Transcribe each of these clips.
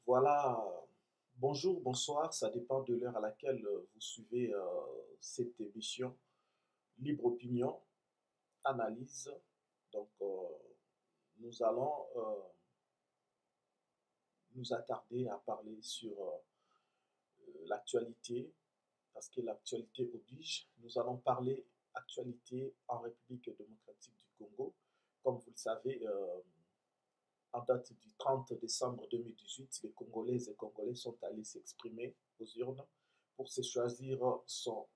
Voilà, bonjour, bonsoir, ça dépend de l'heure à laquelle vous suivez cette émission. Libre opinion, analyse. Donc, nous allons nous attarder à parler sur l'actualité, parce que l'actualité oblige. Nous allons parler actualité en République démocratique du Congo. Comme vous le savez, en date du 30 décembre 2018, les Congolaises et Congolais sont allés s'exprimer aux urnes pour se choisir son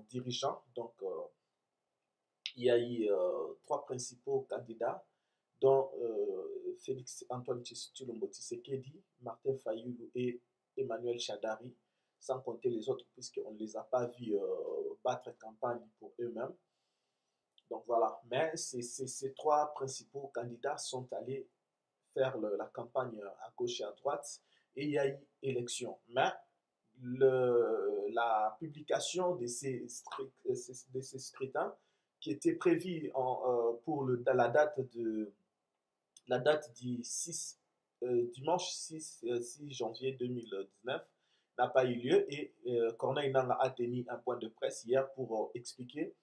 dirigeant. Donc, il y a eu trois principaux candidats, dont Félix Antoine Tshilombo Tshisekedi, Martin Fayulu et Emmanuel Chadari, sans compter les autres, puisqu'on ne les a pas vus battre campagne pour eux-mêmes. Donc voilà, mais ces trois principaux candidats sont allés faire la campagne à gauche et à droite et il y a eu élection. Mais la publication de ces scrutins qui était prévue pour la date du 6, dimanche 6 janvier 2019 n'a pas eu lieu et Corneille Nangaa a tenu un point de presse hier pour expliquer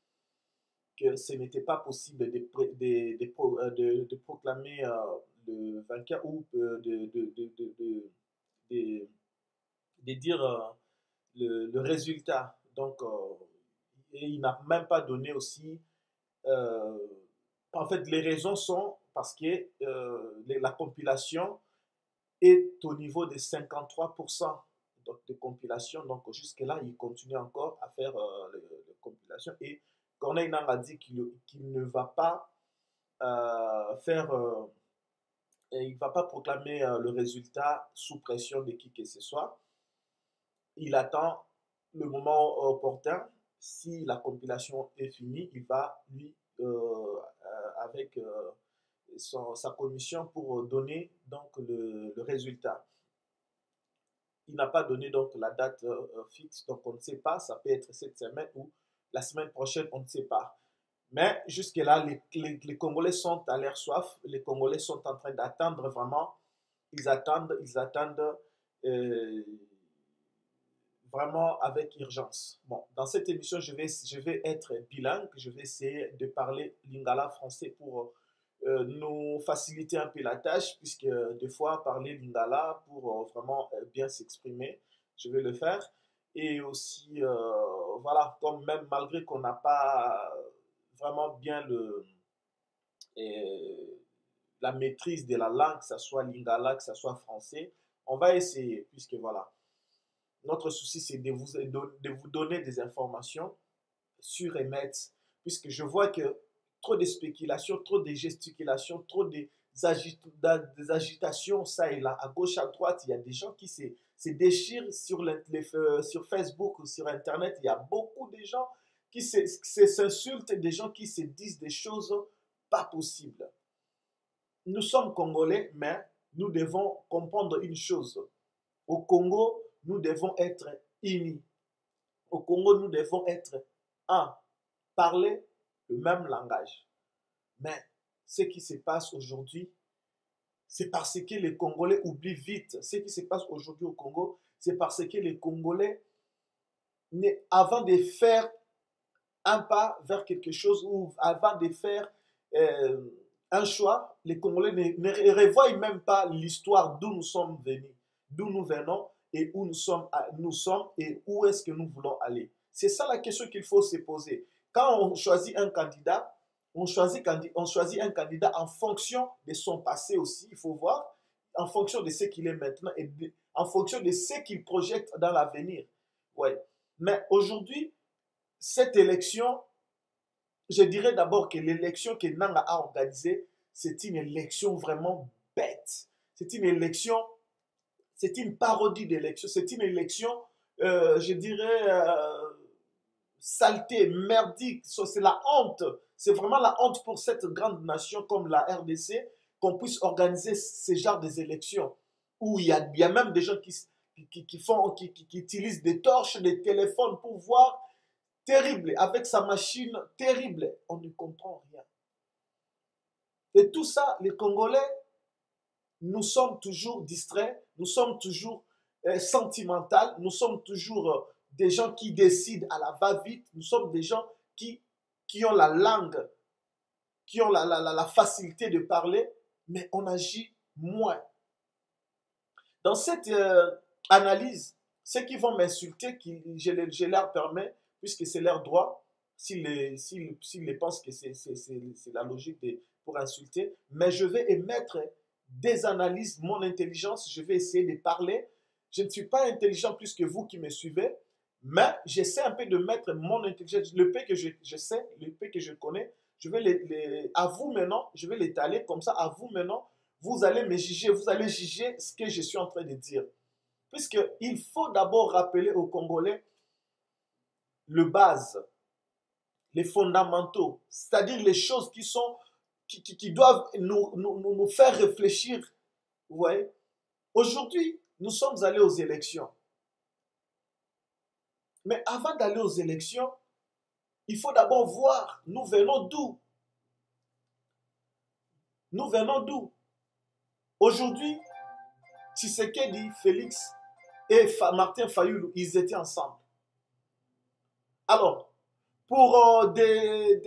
que ce n'était pas possible de proclamer le vainqueur ou de dire le résultat. Donc, et il n'a même pas donné aussi. euh, En fait, les raisons sont parce que la compilation est au niveau de 53% donc, de compilation. Donc, jusque-là, il continue encore à faire les compilations. Et Corneille Nangaa a dit qu'il ne va pas faire. Il ne va pas proclamer le résultat sous pression de qui que ce soit. Il attend le moment opportun. Si la compilation est finie, il va, lui, avec sa commission pour donner donc le résultat. Il n'a pas donné donc la date fixe, donc on ne sait pas, ça peut être cette semaine ou la semaine prochaine, on ne sait pas. Mais jusque-là, les Congolais sont à l'air soif, les Congolais sont en train d'attendre vraiment, ils attendent euh, vraiment avec urgence. Bon, dans cette émission, je vais être bilingue, je vais essayer de parler lingala français pour nous faciliter un peu la tâche, puisque des fois, parler lingala pour vraiment bien s'exprimer, je vais le faire. Et aussi, voilà, comme même malgré qu'on n'a pas vraiment bien euh, la maîtrise de la langue, que ce soit lingala, que ce soit français, on va essayer, puisque voilà. Notre souci, c'est de vous donner des informations sûres et nettes, puisque je vois que trop de spéculations, trop de gesticulations, trop des agitations, ça et là, à gauche, à droite, il y a des gens qui se déchirent sur Facebook ou sur Internet. Il y a beaucoup de gens qui s'insultent, des gens qui se disent des choses pas possibles. Nous sommes Congolais, mais nous devons comprendre une chose. Au Congo, nous devons être unis. Au Congo, nous devons être un, parler le même langage. Mais ce qui se passe aujourd'hui, c'est parce que les Congolais oublient vite. Ce qui se passe aujourd'hui au Congo, c'est parce que les Congolais, avant de faire un pas vers quelque chose ou avant de faire euh, un choix, les Congolais ne revoient même pas l'histoire d'où nous sommes venus, d'où nous venons et où nous sommes et où est-ce que nous voulons aller. C'est ça la question qu'il faut se poser. Quand on choisit un candidat, on choisit un candidat en fonction de son passé aussi, il faut voir, en fonction de ce qu'il est maintenant et en fonction de ce qu'il projette dans l'avenir. Ouais. Mais aujourd'hui, cette élection, je dirais d'abord que l'élection que Nanga a organisée, c'est une élection vraiment bête. C'est une élection, c'est une parodie d'élection. C'est une élection, je dirais, saleté, merdique. C'est la honte. C'est vraiment la honte pour cette grande nation comme la RDC qu'on puisse organiser ce genre d'élections où il y a même des gens qui utilisent des torches, des téléphones pour voir terrible, avec sa machine terrible. On ne comprend rien. Et tout ça, les Congolais, nous sommes toujours distraits, nous sommes toujours sentimentaux, nous sommes toujours des gens qui décident à la va-vite, nous sommes des gens qui ont la langue, qui ont la facilité de parler, mais on agit moins. Dans cette analyse, ceux qui vont m'insulter, je leur permets, puisque c'est leur droit, s'ils pensent que c'est la logique pour insulter, mais je vais émettre des analyses, mon intelligence, je vais essayer de parler. Je ne suis pas intelligent plus que vous qui me suivez, mais j'essaie un peu de mettre mon intelligence, le peu que je sais, le peu que je connais, je vais à vous maintenant, je vais l'étaler comme ça, à vous maintenant, vous allez me juger, vous allez juger ce que je suis en train de dire. Puisqu'il faut d'abord rappeler aux Congolais le base, les fondamentaux, c'est-à-dire les choses qui doivent nous faire réfléchir. Vous voyez? Aujourd'hui, nous sommes allés aux élections. Mais avant d'aller aux élections, il faut d'abord voir, nous venons d'où? Nous venons d'où? Aujourd'hui, Tshisekedi, Félix et Martin Fayulu, ils étaient ensemble. Alors, pour des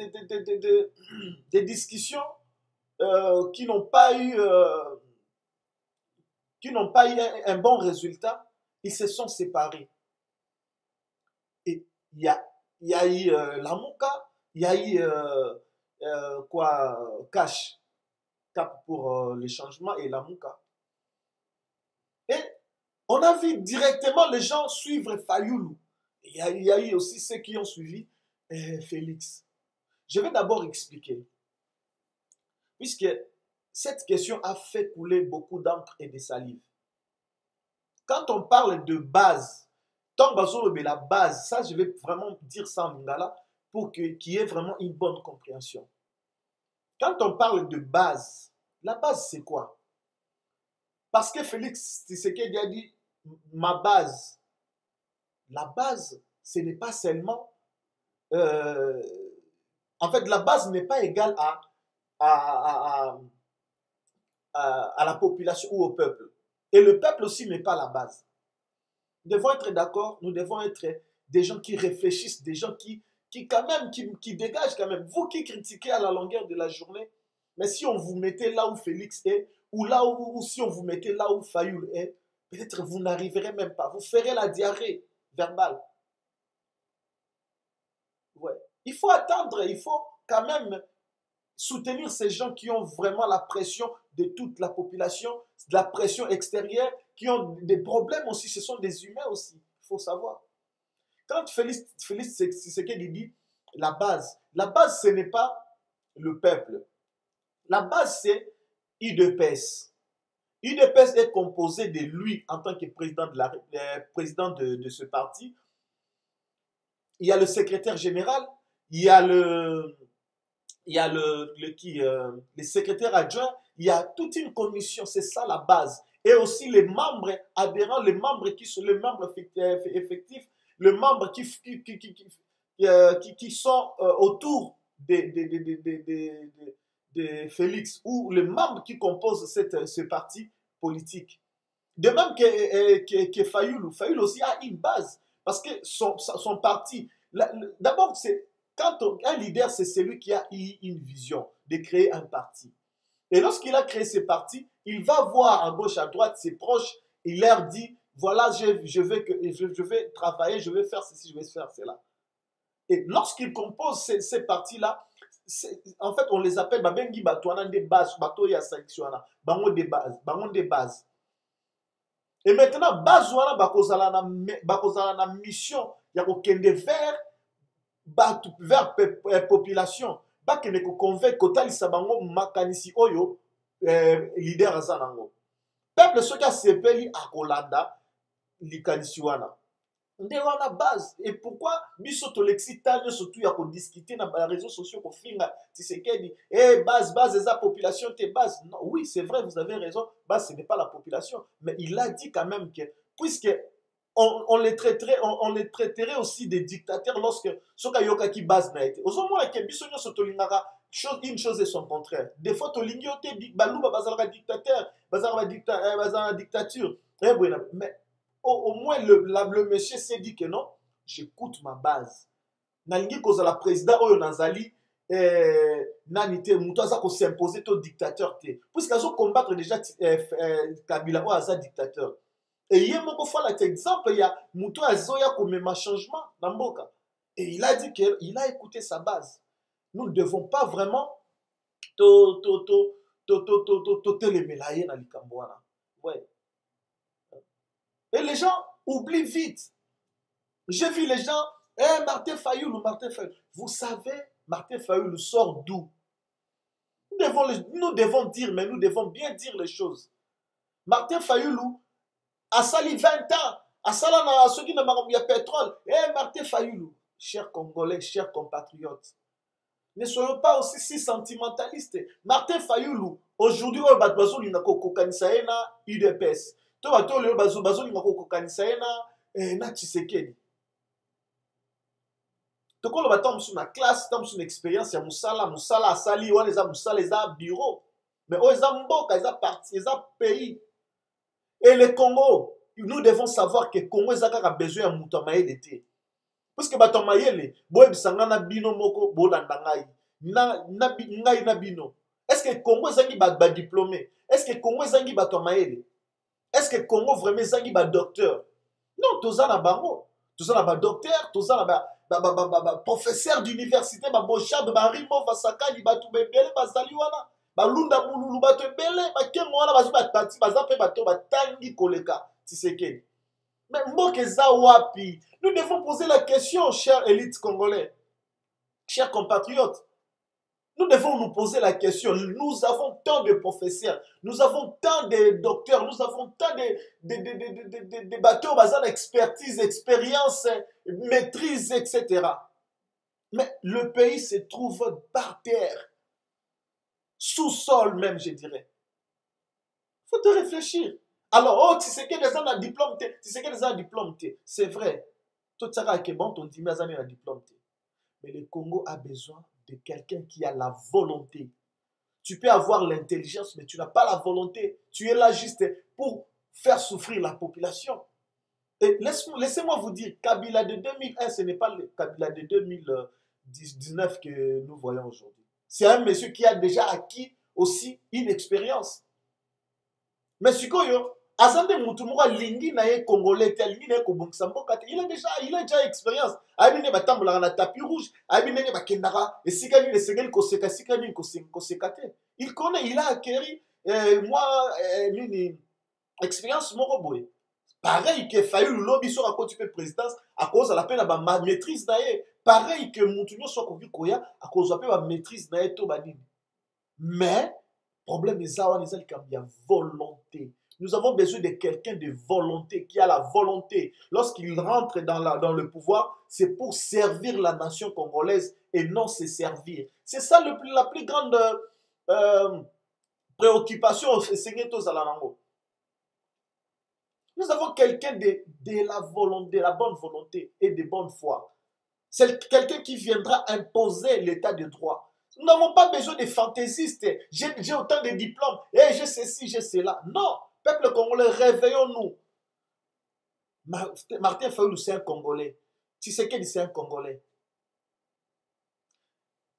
discussions qui n'ont pas eu un bon résultat, ils se sont séparés. Et il y a eu Lamuka, il y a eu Cash, Cap pour les changements et Lamuka. Et on a vu directement les gens suivre Fayulu. Il y a eu aussi ceux qui ont suivi Félix. Je vais d'abord expliquer. Puisque cette question a fait couler beaucoup d'encre et de salive. Quand on parle de base, tant que la base, ça je vais vraiment dire ça en lingala pour qu'il y ait vraiment une bonne compréhension. Quand on parle de base, la base c'est quoi? Parce que Félix Tshisekedi a dit ma base. La base, ce n'est pas seulement... en fait, la base n'est pas égale à la population ou au peuple. Et le peuple aussi n'est pas la base. Nous devons être d'accord, nous devons être des gens qui réfléchissent, des gens qui dégagent quand même. Vous qui critiquez à la longueur de la journée, mais si on vous mettait là où Félix est, ou là où si on vous mettait là où Fayulu est, peut-être vous n'arriverez même pas. Vous ferez la diarrhée verbale. Ouais. Il faut attendre, il faut quand même soutenir ces gens qui ont vraiment la pression de toute la population, de la pression extérieure, qui ont des problèmes aussi, ce sont des humains aussi, il faut savoir. Quand Félix c'est ce qu'il dit, la base, ce n'est pas le peuple. La base, c'est UDPS. UDPS est composé de lui en tant que président de ce parti. Il y a le secrétaire général, il y a le secrétaire adjoint, il y a toute une commission, c'est ça la base. Et aussi les membres adhérents, les membres qui sont les membres effectifs, les membres qui sont autour de Félix, ou les membres qui composent ce parti politique. De même que Fayulu. Fayulu aussi a une base, parce que son parti, d'abord c'est un leader, c'est celui qui a eu une vision de créer un parti. Et lorsqu'il a créé ce parti, il va voir à gauche, à droite ses proches, il leur dit, voilà, je vais travailler, je vais faire ceci, je vais faire cela. Et lorsqu'il compose ces partis-là, en fait, on les appelle Babengi Batouana des bases, Bato ya Sanctiona, Bango des bases. Et maintenant, Bazouana bakozala na mission, ya kokende vers population, bakende ko convaincre kotalisa bango makanisi oyo leader aza nango. Peuple soki asepeli akolanda likanisi wana. Nde wana base. Et pourquoi biso tolexitane surtout ya ko discuter na réseaux sociaux ko finga Tshisekedi base eza population te base. Non, oui, c'est vrai, vous avez raison, base ce n'est pas la population, mais il a dit quand même que puisque on les traiterait aussi des dictateurs lorsque soka yoka qui base na été. Ozomona ke biso nyoso tolingaka Une chose et son contraire. Des fois, tu as dit Balouba bazalaka dictateur, bazalaka dictature. Mais au moins, le monsieur s'est dit que non, j'écoute ma base. Nalingi kozala président oyo nazali nani te muto aza ko s'imposer to dictateur te puisque azo combattre déjà Kabila oyo aza dictateur et ye moko fala exemple ya muto azoya komema changement na mboka et il a dit que il a écouté sa base. Nous ne devons pas vraiment telemela ye na likambo wana. Ouais. Et les gens oublient vite. J'ai vu les gens Martin Fayoulou. Vous savez, Martin Fayoulou sort d'où? Nous devons dire, mais nous devons bien dire les choses. Martin Fayoulou a sali 20 ans. A sali ceux qui n'ont pas pétrole. Martin Fayoulou, chers Congolais, chers compatriotes, ne soyons pas aussi si sentimentalistes. Martin Fayoulou, aujourd'hui, on va dire na UDPS. On va dire na Tshisekedi. Toko le bateau sur la classe, tam sur l'expérience, ya musala asali, on les a musala, les a bureau. Mais on les a mboka, les a parti, les a pays. Et le Congo, nous devons savoir que le Congo a besoin de moutamaye d'été. Parce que batamaye, boye bisanga na bino moko, bolanda ngai. Ngai na bino. Est-ce que le Congo zangi ba diplômé? Est-ce que le Congo zangi batamaye? Est-ce que le Congo vraiment zangi ba docteur? Non, toza na bango. Toza na ba docteur, toza na ba professeur d'université, Bochab, Rimo, Vasakali, Batoubele, Bazaliwana, Balunda Boulou, Batubele, Bakemwana, Bazubati, Bazape, Bato, Batangi, Koleka, Tshisekedi. Mais Mbokeza Wapi, nous devons poser la question, chers élites congolais, chers compatriotes. Nous devons nous poser la question. Nous avons tant de professeurs, nous avons tant de docteurs, nous avons tant de bateaux basés d'expertise, expérience, maîtrise, etc. Mais le pays se trouve par terre, sous-sol même, je dirais. Il faut te réfléchir. Alors, oh, tu sais que les gens ont un diplôme, tu sais que les gens ont un diplôme, c'est vrai. Tout ça, c'est bon, ton diplôme, un diplôme. Mais le Congo a besoin de quelqu'un qui a la volonté. Tu peux avoir l'intelligence, mais tu n'as pas la volonté. Tu es là juste pour faire souffrir la population. Et laissez-moi vous dire, Kabila de 2001, ce n'est pas le Kabila de 2019 que nous voyons aujourd'hui. C'est un monsieur qui a déjà acquis aussi une expérience. Mais ce que Azande Moutoumora lingi na ye congolais lingi na ye kobongisa mboka te, il a déjà expérience. Abine batambola na tapis rouge, abine ba kendara esika ni lesengeli koseka sika ni koseka te. Il connaît, il a acquis une expérience moko boye. Pareil que Fayoulou lobby sur à côté de présidence à cause de la peine à maîtrise na ye. Pareil que Moutounyo soit koki koya à cause de la maîtrise na ye to badini. Mais problème est ça, on est qu'il y a volonté. Nous avons besoin de quelqu'un de volonté, qui a la volonté. Lorsqu'il rentre dans le pouvoir, c'est pour servir la nation congolaise et non se servir. C'est ça la plus grande préoccupation. Nous avons quelqu'un de la volonté, de la bonne volonté et de bonne foi. C'est quelqu'un qui viendra imposer l'état de droit. Nous n'avons pas besoin de fantaisistes. J'ai autant de diplômes. Et j'ai ceci, j'ai cela. Non. Peuple congolais, réveillons-nous. Martin Fayoulou, c'est un Congolais. Tshisekedi, c'est un Congolais.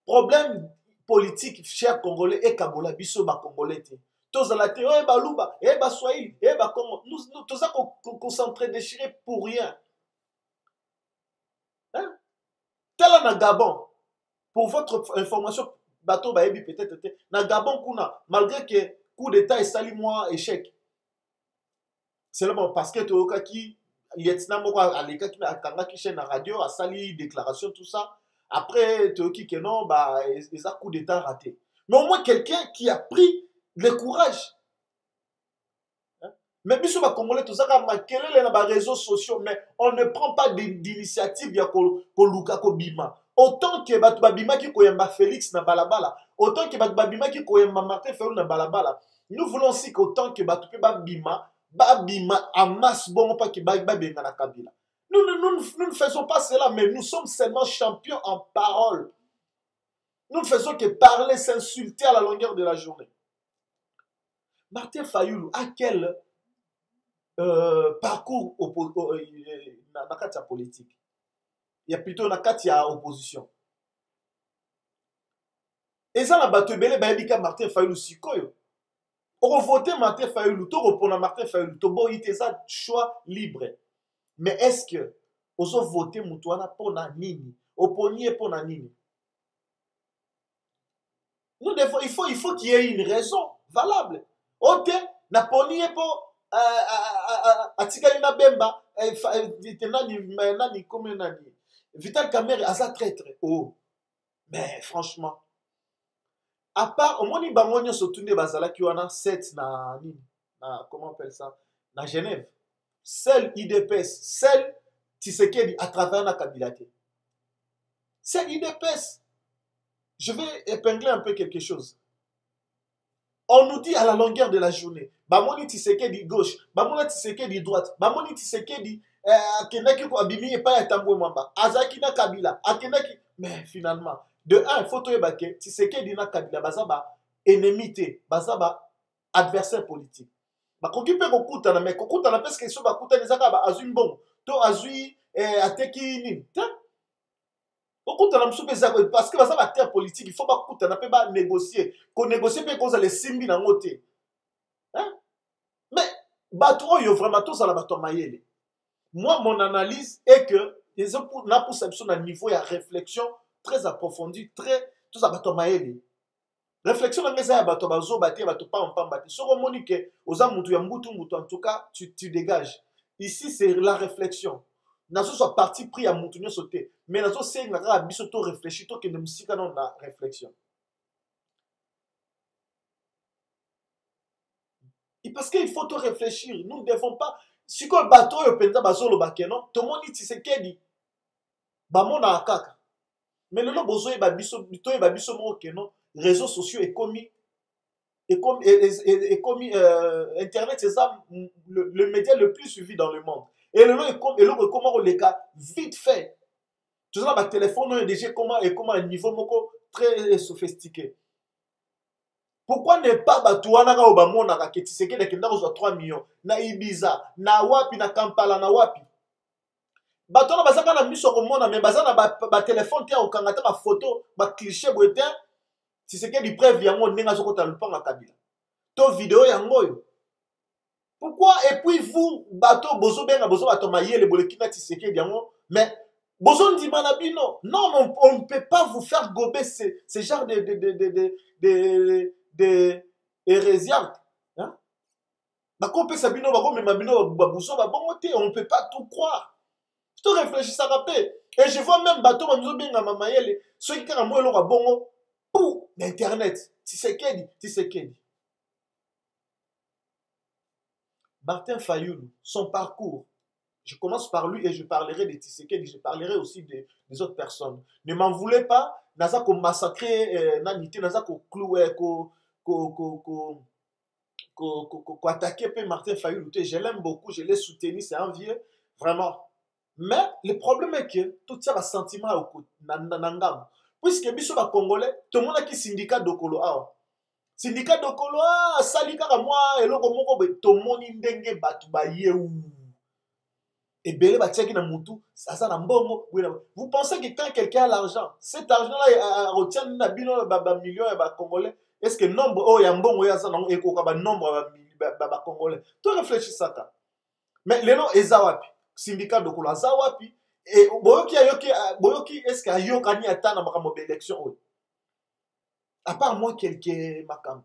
Problème politique, cher Congolais, et Kabola, biso ba Congolais. Tozalate, eh ba Luba, eh ba Swahili, eh ba Congo. Nous tous qu'on s'entre-déchirer pour rien. Hein? Tel un Gabon. Pour votre information, bateau ba ebi peut-être. Na Gabon, kuna, malgré que coup d'État et sali moi échec. C'est bon parce que Toyoka qui lieutenant moko aleka qui na kanga qui chaîne na radio a sali déclaration tout ça après Toyoki que non bah ils a coup d'état raté mais au moins quelqu'un qui a pris le courage hein? Mais biso ba congolais tout ça ka makelele na ba réseaux sociaux mais on ne prend pas d'initiative ya ko luka ko bima autant que batu babima ki koyamba Félix na balabala autant que batu babima ki koyamba Martin Fayoulou na balabala nous voulons aussi qu'autant que batu pe babima Babima en masse bon pas que Babenga na Kabila. Nous ne faisons pas cela, mais nous sommes seulement champions en parole. Nous ne faisons que parler, s'insulter à la longueur de la journée. Martin Fayulu a quel parcours dans la politique? Il y a plutôt dans la opposition. Et ça, la batebele, bah, Martin Fayulu sikoyo. On vote Martin Fayulu, to répondre Martin Fayulu, to bon, il était ça choix libre. Mais est-ce que on a voté Moutouana pour na nini? Oponier pour na nini? Nous devons, il faut qu'il y ait une raison valable. Ok, na ponier pour atikali na bemba, nani comme nani. Vital Kamerhe asa traître. Oh, mais franchement. À part, au moins, il y a surtout des bazala qui ont 7 na comment on appelle ça? Na Genève. Seul IDPS, seul Tshisekedi à travers la Kabilate. Seul IDPS. Je vais épingler un peu quelque chose. On nous dit à la longueur de la journée, Bamoni Tshisekedi gauche, Bamoni Tshisekedi droite, Bamoni Tshisekedi Akenaki ko abimi et pas Tambwe Mwamba, Azaki na Kabila, Akenaki. Mais finalement, de un, il faut que Tshisekedi na Kabila, bazaba ennemité, bazaba adversaire politique. Bakoki pe kokutana, mais kokutana parce que so bakutana ezaka ba azui mbongo, to azui ateki nini. Okutana msupe ezaka parce que bazaba terre politique, il faut bakutana pe ba négocier, ko négocier pe koza les simbi na ngote. Hein? Mais bato oyo vraiment tous à la bato mayele. Moi, mon analyse est que les hommes pour un niveau de réflexion très approfondie, très tout ça bato maele. Réflexion dans les bato bazo bati bato pas en bati. Sur au monique aux amutu ya mbutu en tout cas tu dégages. Ici c'est la réflexion. Nazo soit parti pris à mutu nyo sauter. Mais nazo c'est ngaka biso to réfléchir to que ne musika non la réflexion. Et parce qu'il faut tout réfléchir. Nous ne devons pas. Si le bateau est penza bazolo bakeno, tout le monde dit c'est qu'est bamona akaka. Mais le bozo e babiso mo keno, réseaux sociaux est commis internet c'est ça le média le plus suivi dans le monde. Et le comment les cas vite fait. Tout ça ba téléphone est déjà comment un niveau moko très sophistiqué. Pourquoi ne pas batouana ka obamona ka Tshisekedi kenda ko 3 millions na Ibiza na wapi na Kampala na wapi batona bazaka na miso ko mona mais bazana ba téléphone te okangata ba photo ba cliché boete Tshisekedi preuve yango ndinga zokota lupanga Kabila to vidéo yango yo. Pourquoi et puis vous bato bozo benga bozo bato mayele bolekina Tshisekedi yango mais bozo ndima na bino non on ne peut pas vous faire gober ce genre de hérésiarques. Hein? On ne peut pas tout croire. Je te réfléchis ça rappelle. Et je vois même bateau ceux qui ont un bongo pour l'internet. Tshisekedi. Martin Fayulu, son parcours. Je commence par lui et je parlerai de Tshisekedi. Je parlerai aussi des autres personnes. Ne m'en voulez pas. Naza ko massacrer nanité, naza ko clouer ko attaquer Martin Fayulu. Je l'aime beaucoup, je l'ai soutenu, c'est un vieux, vraiment. Mais le problème est que tout ça va sentiment au nangam. Puisque biso ba congolais, tout le monde a qui syndicat dokolo awa. Syndicat dokolo a salika ka moi eloko moko be to moni ndenge batu ba yewu. Et belé ba tcheki na mutu, ça na mbongo. Vous pensez que quand quelqu'un a l'argent, cet argent-là retient na bino ba millions et ba congolais. Est-ce que nombre oh ya mbongo ya ça non eko ka ba nombre ba congolais. Tu réfléchis ça ta. Mais les noms ezawapi, syndicat de kola zawapi et boyoki est-ce que ayoka ni ata na makambo élection oui. À part moi quelques makam.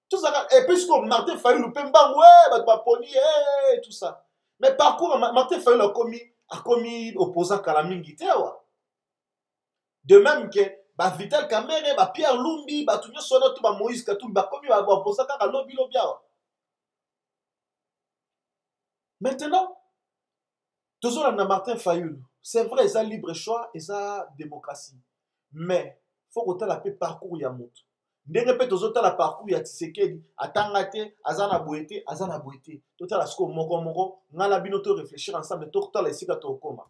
Tout ça et puisque Martin Fayulu pemba ouais ba poni tout ça. Mais parcours, Martin Fayulu a commis opposant Kalamingi Tewa. De même que Vital Kamerhe, Pierre Lumbi, Tunyo Sonoto, Moïse Katou, commis opposant Kalamingi Tewa. Maintenant, toujours dans Martin Fayulu, c'est vrai, il a libre choix, il a démocratie. Mais il faut que tu aies le parcours Yamout. Ndenge pe tozota la parcours ya Tshisekedi atanga te azana boete tota la sko moko ngala bino to réfléchir ensemble to la esika to koma.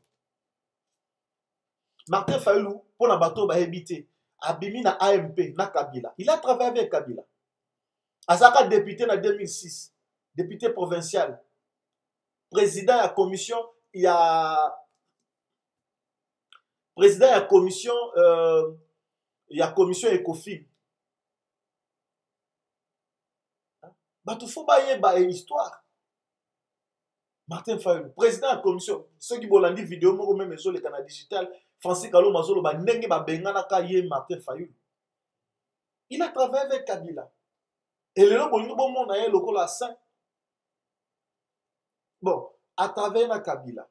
Martin Fayulu pour na bato ba hebité abimi na AMP na Kabila. Il a travaillé avec Kabila. Azaka député en 2006, député provincial, président de la commission, il y a président de la commission ECOFIN. Bato faut ba histoire. Martin Fayulu, président de la commission, ceux qui bolandi vidéo moko même sur le canal digital, Francis Kalo Mazolo ba ndenge ba bengana ka ye Martin Fayulu. Il a travaillé avec Kabila. Et le bolingo bon monde a lokola la saint. Bon, à travers la Kabila.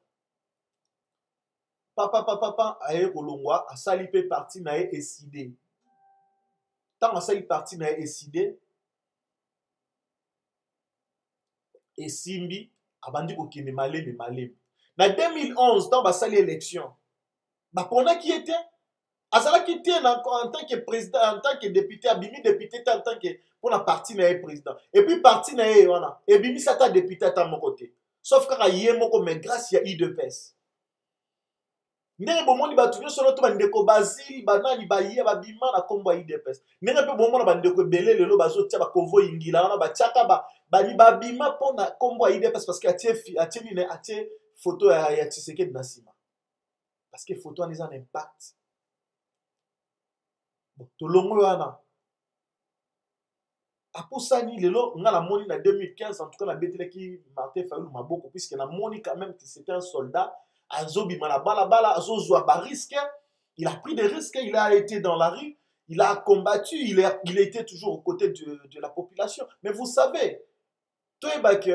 Papa aye kolongwa a sali pe parti na ye décidé. Tant a sali parti na ye décidé. Et Simbi abandi ko kine maleme. Na 2011 tant ba sali élection. Ba pona qui était Azala qui était en tant que président, en tant que député, abimi député en tant que pour la partie na président. Et puis parti na wana, et bimi sata député à mon côté. Sauf quand il y a moko mais grâce il y a I2PS. Nere bomoni batunyo solo to bandeko Basile banani baye babima na kombo I2PS. Nere pe bomona bandeko belé lelo bazo tia ba convoi ingila wana ba tiaka bani babima pona kombo I2PS parce que atie photo ya Tshisekedi na sima. Parce que photo a un impact. Bon, tolongo wana. Apusani lelo nga la moni na 2015 en tout cas na betele ki Martin Fayulu maboko puisque na moni quand même que c'était un soldat azobi mana bala azozwa ba risque, il a pris des risques, il a été dans la rue, il a combattu, il était toujours aux côtés de la population. Mais vous savez, toi bake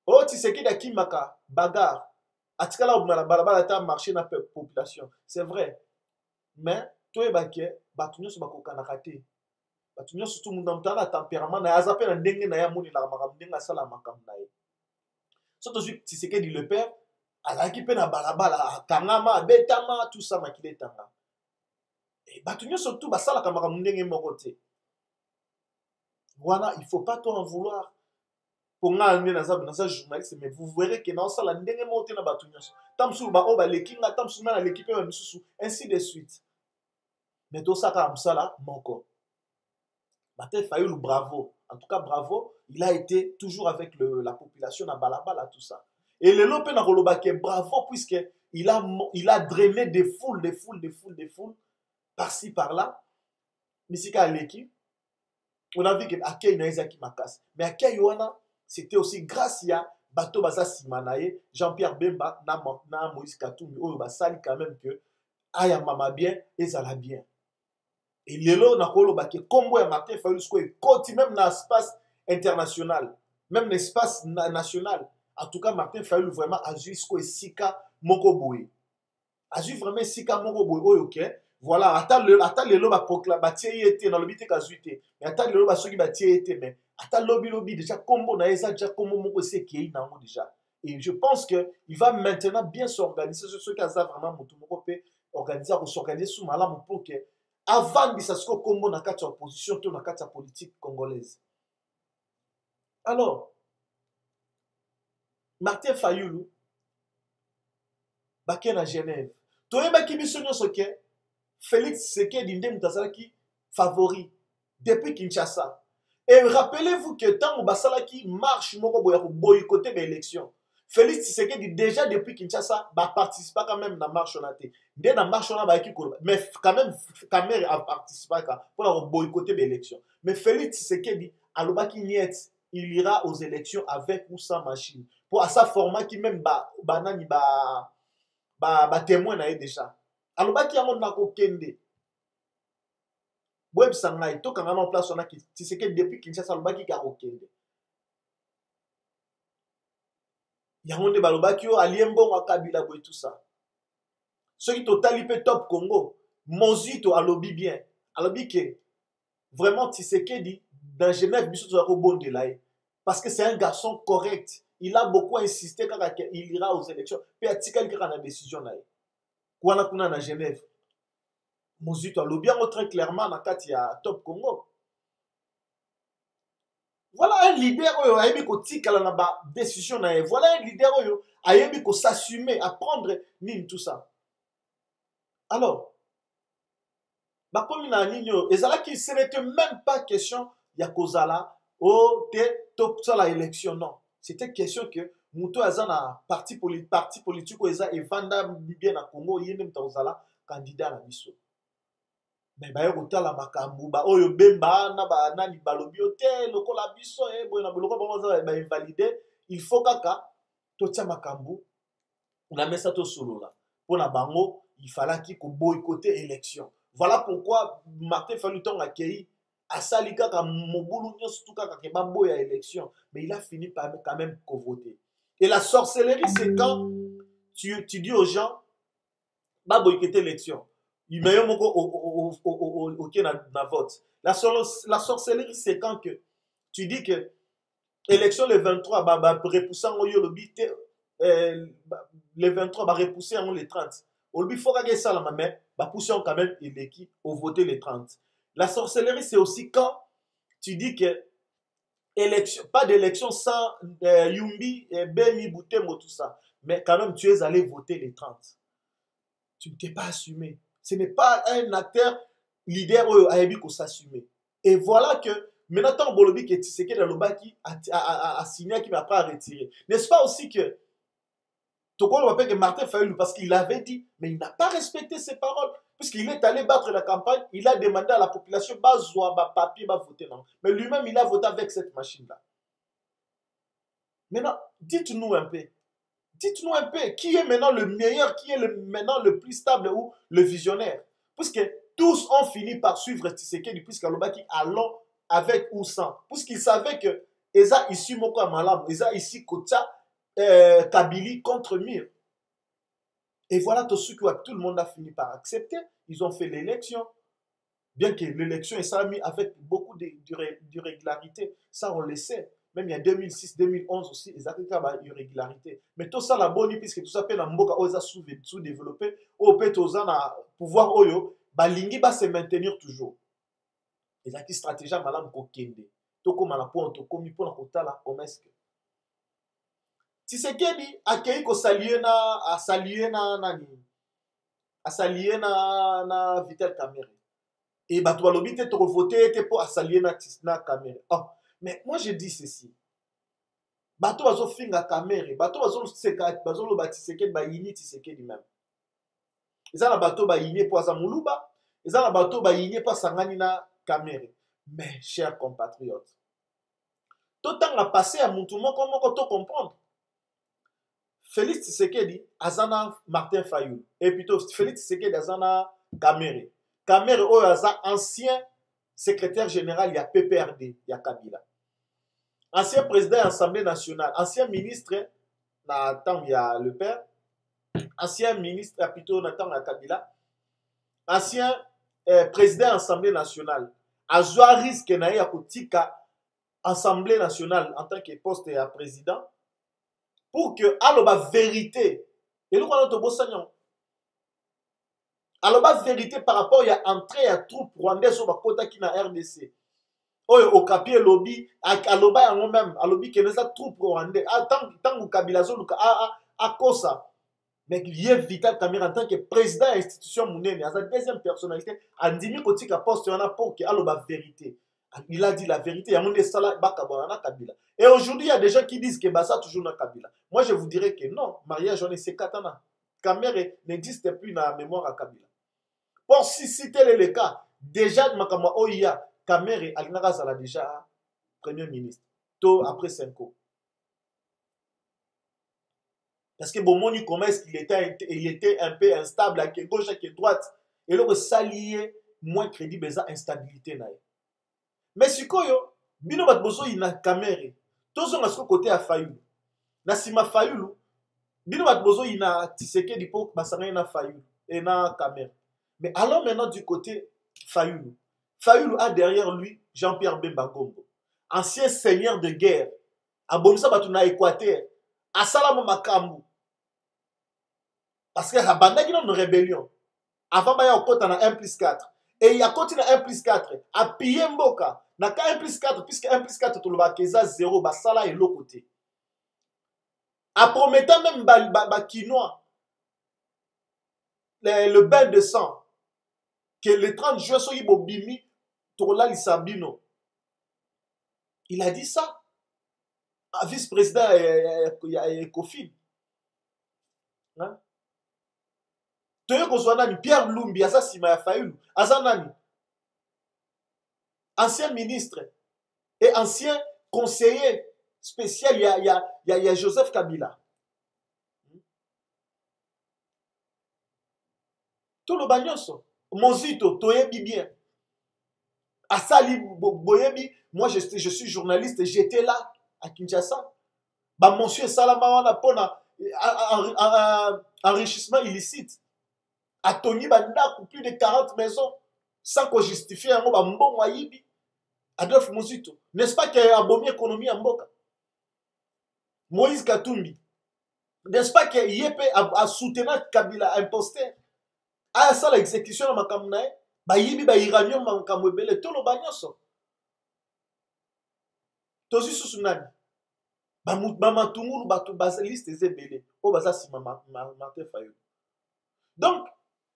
oh Tshisekedi akimaka bagarre atikala na bala ta marché na population, c'est vrai. Mais toi bake batunyo so bakoka na raté. Batunyo surtout mundamta na tempérament na azape na ndenge na ya moni la makam ndenge sala makam na ye. Surtout Tshisekedi le père azaki pe na balabala kangama betama tout ça makile tanga. Et batunyo surtout basala makam ndenge moko te. Voilà, il faut pas trop en vouloir. Pour nga ande na za journaliste mais vous verrez que dans ça la ndenge moko te na batunyo. Tamsu ba o ba lekinga tamsu na l'équipe ba misusu ainsi de suite. Mais tout ça comme ça là moko. Martin Fayulu, bravo. En tout cas, bravo. Il a été toujours avec la population à Balabala, tout ça. Et le Lopé Nakolobake, bravo, puisqu'il a drainé des foules, par-ci, par-là. Misika Aleki. On a vu que Akei Naizaki Makas. Mais Akei Yoana, c'était aussi grâce à Bato Baza Simanaye, Jean-Pierre Bemba, na Moïse Katoumi, Oyo Basali quand même que Aya Mama bien, et Zala bien. Et lelo nakolo bake kombo ya Martin Fayulu sko e koti même dans l'espace international, même l'espace national. En tout cas Martin Fayulu vraiment azui sko e sika moko boye. Azui vraiment sika moko boye oyo ke voilà ata lelo ba proclame ba tie ete na lobite kazuite. Mais ata lelo ba soki ba tie ete mais ata lobi déjà kombo na eza déjà kombo moko se ki na ngo déjà. Et je pense que il va maintenant bien s'organiser ce qui a vraiment mutu moko pe organiser pour s'organiser sous malamu pour que avant de s'assurer Congo na kati opposition to na kati politique congolaise. Alors Martin Fayulu baké na Genève. Toyeba ki biso nyonso ke Félix Tshisekedi nde mutazalaki favori depuis Kinshasa. Et rappelez-vous que tant basalaki marche moko boya ko boycotter l'élection. Félix Tshisekedi déjà depuis Kinshasa va participer quand même dans la marche on a été. Dès la marche on a mais quand même Kamer a participé pour boycotter l'élection. Mais Félix Tshisekedi alobaki niet, il ira aux élections avec ou sans machine. Pour à sa format qui même banani témoin na déjà. Alobaki yango na ko kende. Web sangai to kanga en place on a Tshisekedi depuis Kinshasa alobaki ka ko kende. Yangonde balobaki o aliembo wa Kabila boy tout ça. Ceux qui totali pe top Congo, Monzito alobi bien. Alobi que vraiment Tshisekedi dans Genève biso to ko bonde là parce que c'est un garçon correct. Il a beaucoup insisté quand il ira aux élections. Puis atikali ka na décision là. Kwana kuna na Genève. Monzito alobi bien très clairement na kati ya top Congo. Voilà un leader oyo ayebi ko tikala na ba décision na ye. Voilà un leader oyo ayebi ko s'assumer, à prendre nini tout ça. Alors bakomi na nini oyo ezalaki ce n'était même pas question ya kozala o te tosala élection non c'était question que moto aza na parti politique oyo eza evanda bien na Congo ye nde moto akozala candidat na biso mais baye kotala makambo oyo bemba na banani balobi o te lokola biso boye na biloko bango aza bainvalide il faut kaka totia makambo na mesa tosolola mpona bango il falaki koboykote élection. Voilà pourquoi Martin Fayulu ntango akei asali kaka mobulu nyonso tout kaka ke baboya élection mais il a fini par quand même voter. Et la sorcellerie c'est quand tu dis aux gens baboykote élection imeyo moko ok na vote. La sorcellerie c'est quand que tu dis que élection le 23 ba repousser yo le bite le 23 va repousser le 30. Il faut que ça la mais va pousser quand même l'équipe au voter le 30. La sorcellerie c'est aussi quand tu dis que élection, pas d'élection sans Yumbi, Beni, Boutembo, tout ça. Mais quand même tu es allé voter le 30. Tu ne t'es pas assumé. Ce n'est pas un acteur leader qui a s'assumer. Et voilà que maintenant Bolobi que Tshisekedi Lobaki a signé qui m'a pas retiré. N'est-ce pas aussi que Tokolo m'appelle que Martin Fayulu parce qu'il avait dit, mais il n'a pas respecté ses paroles. Puisqu'il est allé battre la campagne, il a demandé à la population, papier, voter. Non. Mais lui-même, il a voté avec cette machine-là. Maintenant, dites-nous un peu. Dites-nous un peu, qui est maintenant le meilleur, qui est maintenant le plus stable ou le visionnaire? Puisque tous ont fini par suivre Tshisekedi, puisqu'Alobaki allons avec ou sans. Puisqu'ils savaient que, Eza ici, Moko Amalam, Eza ici, Kota, Kabili contre Mir. Et voilà tout ce que tout le monde a fini par accepter. Ils ont fait l'élection. Bien que l'élection est mis avec beaucoup d'irrégularité. Ça, on le sait. Même il y a 2006, 2011 aussi, ils ont fait irrégularité. Mais tout ça, la bonne, puisque tout ça, peut être sous-développé, au peut pouvoir, oyo, balingi va se maintenir toujours. Ils ont une stratégie à Malam Kokende. Tout comme à la pointe, comme il peut la commerce. Tshisekedi akei ko saluer na Vital Kamerhe. Et bato balobi te to voter te pour saluer na Kamerhe. Oh, mais moi je dis ceci. Bato bazo finga Kamerhe, bato bazo seka bazo lo Tshisekedi ba yini Tshisekedi même. Eza na bato ba yini pour Azamuluba, eza na bato ba yini pour sangani na Kamerhe. Mais chers compatriotes, tout temps a passé à mutu moko to comprendre. Félix Tshisekedi azana Martin Fayulu et plutôt Félix Tshisekedi azana Kamerhe. Kamerhe oyo aza ancien secrétaire général ya PPRD ya Kabila. Ancien président de l'Assemblée nationale, ancien ministre na temps ya le père, ancien ministre plutôt na temps ya Kabila, ancien président de l'Assemblée nationale. Azwa risque na ya kotika Assemblée nationale en tant que poste ya président. Pour que aloba vérité et nous allons te bossanyon aloba vérité par rapport à entrée à troupe rwandaise au bakota qui na RDC oyo okapier lobby aloba yango même alobi que les troupes rwandais tant Kabila zoluka a kosa mais il est Vital Kamerhe en tant que président de l'institution munene sa deuxième personnalité andimi kotika poste yana pour que aloba vérité. Il a dit la vérité. Et aujourd'hui, il y a des gens qui disent que Bassa toujours dans Kabila. Moi, je vous dirais que non. Mariage, on est c'est Katana. Kamerhe n'existe plus dans la mémoire à Kabila. Pour si c'était le cas, déjà, Makama Oya, Kamerhe, Alinara Zala déjà Premier ministre. Tôt après 5 ans. Parce que bon, Moni Commerce, il était un peu instable, à gauche, à droite. Et là, s'allier moins crédible, ça instabilité. Mais si koyo, bino bat bozo ina Kamerhe, tozo ngasko côté à Fayulu. Na sima Fayulu, bino bat bozo ina Tshisekedi po basanga na Fayulu et na Kamerhe. Mais alors maintenant du côté Fayulu. Fayulu a derrière lui Jean-Pierre Bemba Gombo, ancien seigneur de guerre. Abomisa batu na Équateur, a Salama Makambu. Parce que Habanda qui dans une rébellion. Avant baya okota na 1+4. Et il y a continué 1+4 à piller Mboka. Na ka 1+4, puisque 1+4 tout le bakeza 0, basala et l'autre côté. En promettant même Bakinois le bain de sang. que le 30 juin, soki bobimi, tola lisabino. Il a dit ça. Vice-président Ecofin. Hein? Toye kozwa nani Pierre Lumbi, aza sima ya Fayulu. Aza nani? Ancien ministre et ancien conseiller spécial, il y a Joseph Kabila. Tout le bagnoso. Mozito, toyebi bien. Asali boyebi, moi je suis journaliste, j'étais là à Kinshasa. Bah monsieur Salama wana pona enrichissement illicite. A Tony Banda plus de 40 maisons sans qu'on justifie un mot bon wayibi. Adolphe Mozito. N'est-ce pas qu'il y a une bonne économie en Mboka? Moïse Katumbi. N'est-ce pas qu'il y a soutenir Kabila imposteur? Ah, ça l'exécution de Makamnae. Ba yibi ba iranium makamwebele tout le bagnoso. Tozi susunani. Ba matungulu ba to basaliste zebele. O baza si Martin Fayulu. Donc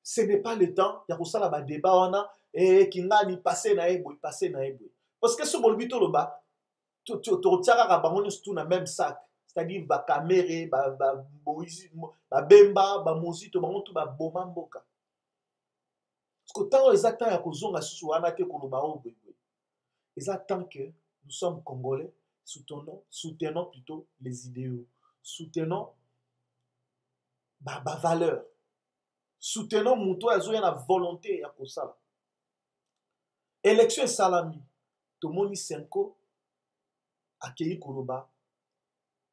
ce n'est pas le temps ya kosala ba débat wana kingani passer na eboy passer na eboy. Parce que ce bolbito lo ba to tiaka ka bango tout na même sac. C'est-à-dire ba caméré ba Moïse ba Bemba ba Mozito bango tout ba boma mboka. Parce que tant exactement ya kozonga susu wana te koloba o boy. Exactement que nous sommes congolais, soutenons plutôt les idéaux, soutenons ba valeur. Soutenons Mouto et la volonté à ça. Élection salami. Tomoni Senko akei Koloba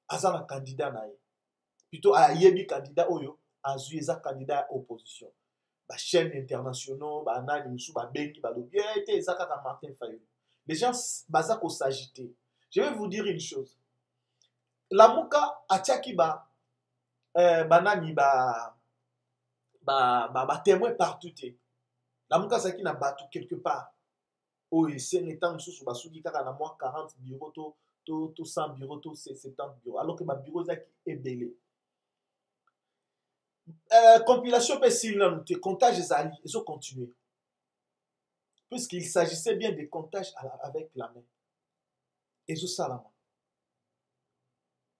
azala candidat nae. Plutôt a yebi candidat oyo azu eza candidat opposition. Ba chaîne internationaux, ba nani musu ba bengi ba lobi te ezaka ka Martin Fayulu. Les gens baza ko s'agiter. Je vais vous dire une chose. La muka atiaki ba banani ba témoin partout. La muka saki na batu quelque part. Oh, et c'est un temps sous basuki kaka na moi 40 bureaux to 100 bureaux to 70 bureaux alors que ma bureau est belé. Compilation pessil na noté comptage des alliés, ils ont continué. Puisqu'il s'agissait bien de comptage avec la main. Et tout ça là.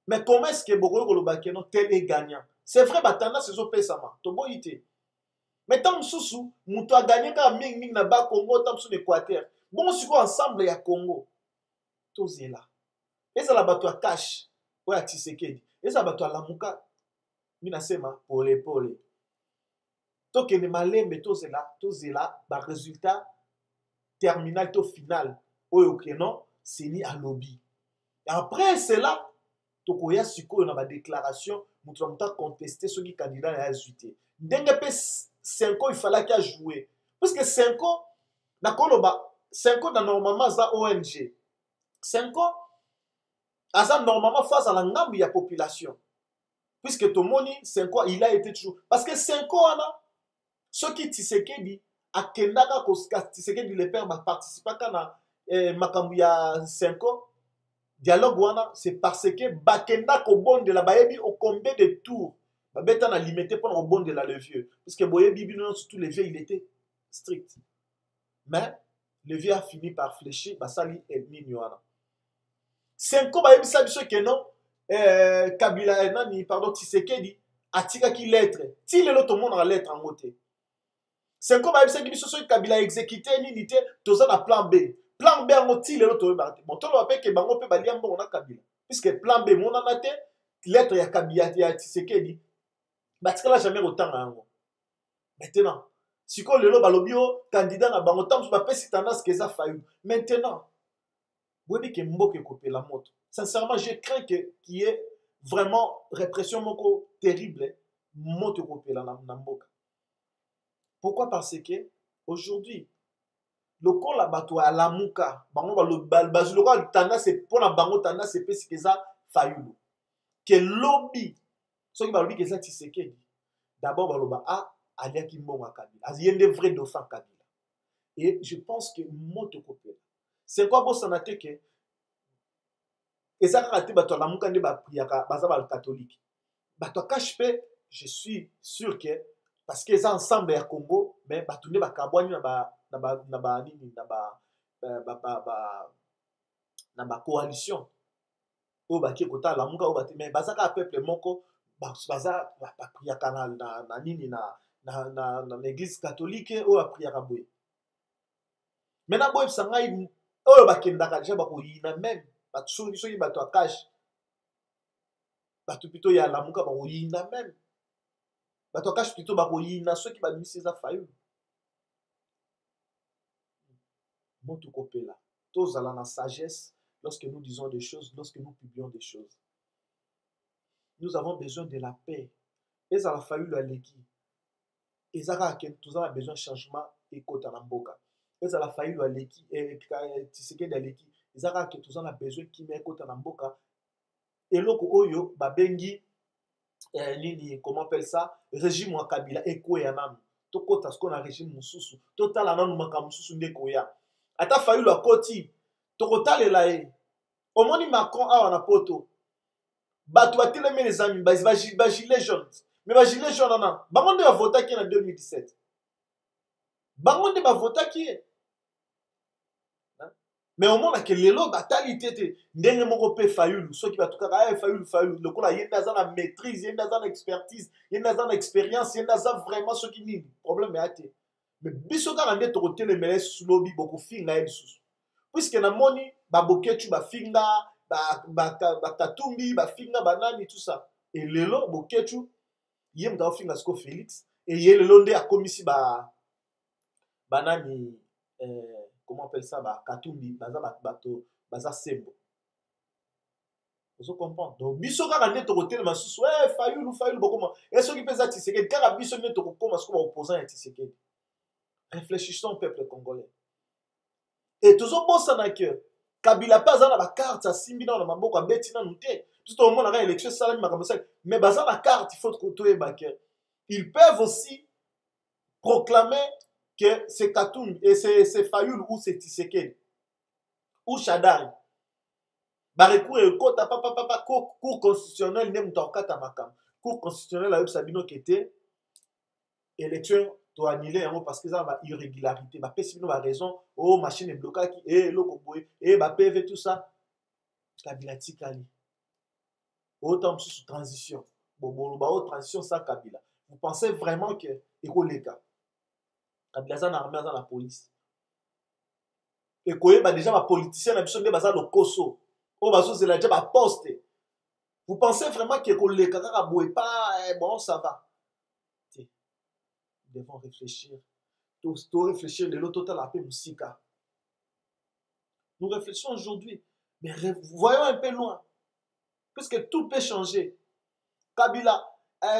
Mais comment est-ce que Boko Kolobakeno tel est gagnant? C'est vrai, batana c'est zo pesama. Tobo ite. Mais tant sous muto a gagné quand ming na ba Congo tant sous l'Équateur. Bon si quoi ensemble ya Congo. Tozé là. Et ça la bato a cash. Ouais à Tshisekedi. Et ça bato a lamuka. Mina sema pole. Donc ne malembe tozé là ba résultat terminal to final. Oyo non c'est ni à lobby. Et après c'est là tokoya siko na ba déclaration muto muta contester ceux qui candidat à azuité. Ndenge pe 5 ans il fallait qu'il jouer parce que 5 ans na koloba 5 ans normalement za ONG 5 ans aza normalement face à la ngambi ya population puisque tout moni 5 ans il a été toujours parce que 5 ans là ceux qui Tshisekedi akendaka koska Tshisekedi le père participer kana makambu ya 5 ans dialogue wana c'est parce que bakenda ko bonde la bayebi au combien de tours babeta na limité pour le bonde de la levieux parce que boyebi bino surtout le vieux il était strict mais le vieux a fini par fléchir basali ennemi wana 5 ans bayebi ça biso que non Kabila nani pardon Tshisekedi atika ki lettre ti lelo to monde en lettre en côté 5 ans bayebi ça biso so Kabila exécuté ni nité toza na plan B. Plan B en ti lelo to ba bon to lo pe ke bango pe balia mbongo na Kabila puisque plan B mon na te lettre ya Kabila ya Tshisekedi batikala jamais autant yango maintenant siko lelo balobio candidat na bango tam ba pesi tendance que ça failli maintenant vous dites que mboke kopela moto sincèrement je crains que qu'il y ait vraiment répression moko terrible moto kopela na mboka. Pourquoi? Parce que aujourd'hui lokola bato ya lamuka bango bazuloko tendance pour na bango tendance pesi que ça Fayulu que lobby soki balobi que ça Tshisekedi d'abord baloba aliaki mbongo Kabila yende vrai dauphin Kabila et je pense que moto kopela c'est quoi bossa na te que ezaka te bato la muka nde ba priaka baza ba catholique bato cache pe je suis sûr que parce que eza ensemble ya Congo mais bato nde bakabwani na ba coalition oyo bakie kotala lamuka oyo bate mais baza kaka peuple moko baza bapriaka na nini na église catholique oyo bapriaka boye maintenant boyebisa ngai oyo bakendaka deja bakoyina même soki bato akashe bato plutôt ya lamuka bakoyina même bato akashe plutôt bakoyina soki babimisi eza fayulu moto kopela tozala na sagesse lorsque nous disons des choses, lorsque nous publions des choses. Nous avons besoin de la paix. Et ça a fallu la légui. Et ça a besoin de changement et kota na mboka. Et ça a fallu la légui. Et tiseke de légui. Et ça a besoin qui met kota na mboka. Et loko oyo babengi nini comment on appelle ça régime wa Kabila eko ya nanu. To kota ce qu'on a régime mususu. Total nanu maka mususu ndeko ya. Ata fallu la koti. Tokotalela ye omoni Macron awa na poto bato batelemi les amis bagilet jaune mais bagilet jaune wana bango nde bavotaki na 2017 bango nde bavotaki ye mais omonake lelo batali te ndenge moko mpe fayulu soki batukaka fayulu lokola ye nde aza na maîtrise ye nde aza na expertise ye nde aza na expérience ye nde aza vraiment soki nini problème ya te mais biso kaka nde tokotelemela lisusu lobi bokofinga ye lisusu puisque namoni baboketu bafinga bakatumbi bafinga banani tout ça et lelo boketu ye muta ofinga siko Félix et ye lelo nde akomisi banani comment on appelle ça bakatumbi baza sembo ozo comprendre donc biso kaka nde tokotelema susu fayulu bokoma et soki mpe eza Tshisekedi kaka biso nde tokokoma siko baopposant ya Tshisekedi. Réfléchissons peuple congolais. Et tozobosana ke Kabila pas aza na bakarte asimbi na maboko abeti nanu te tout au monde a élection salami makambo sala mais baza na carte il faut toyeba ke ils peuvent aussi proclamer que c'est Katumbi et c'est Fayulu ou c'est Tshisekedi ou Shadari ba recours e kota papa cour constitutionnel ne muta okata makambo cour constitutionnel a eu sabino kete élection to annuler yango parce que ça va irrégularité ba pesi bino ba raison oh machine est bloquée et loko boye et ba PV tout ça Kabila tikali autant sous transition bon ba autre transition ça Kabila vous pensez vraiment que ekoleka Kabila za na armée za la police et koyeba déjà ba politicien na biso nde baza lokoso o bazo zela déjà ba poste vous pensez vraiment que ekoleka kaka boye pas bon ça va. Nous devons réfléchir. Tout réfléchir de l'autre total appelé Moussika. Nous réfléchissons aujourd'hui, mais voyons un peu loin. Puisque tout peut changer. Kabila,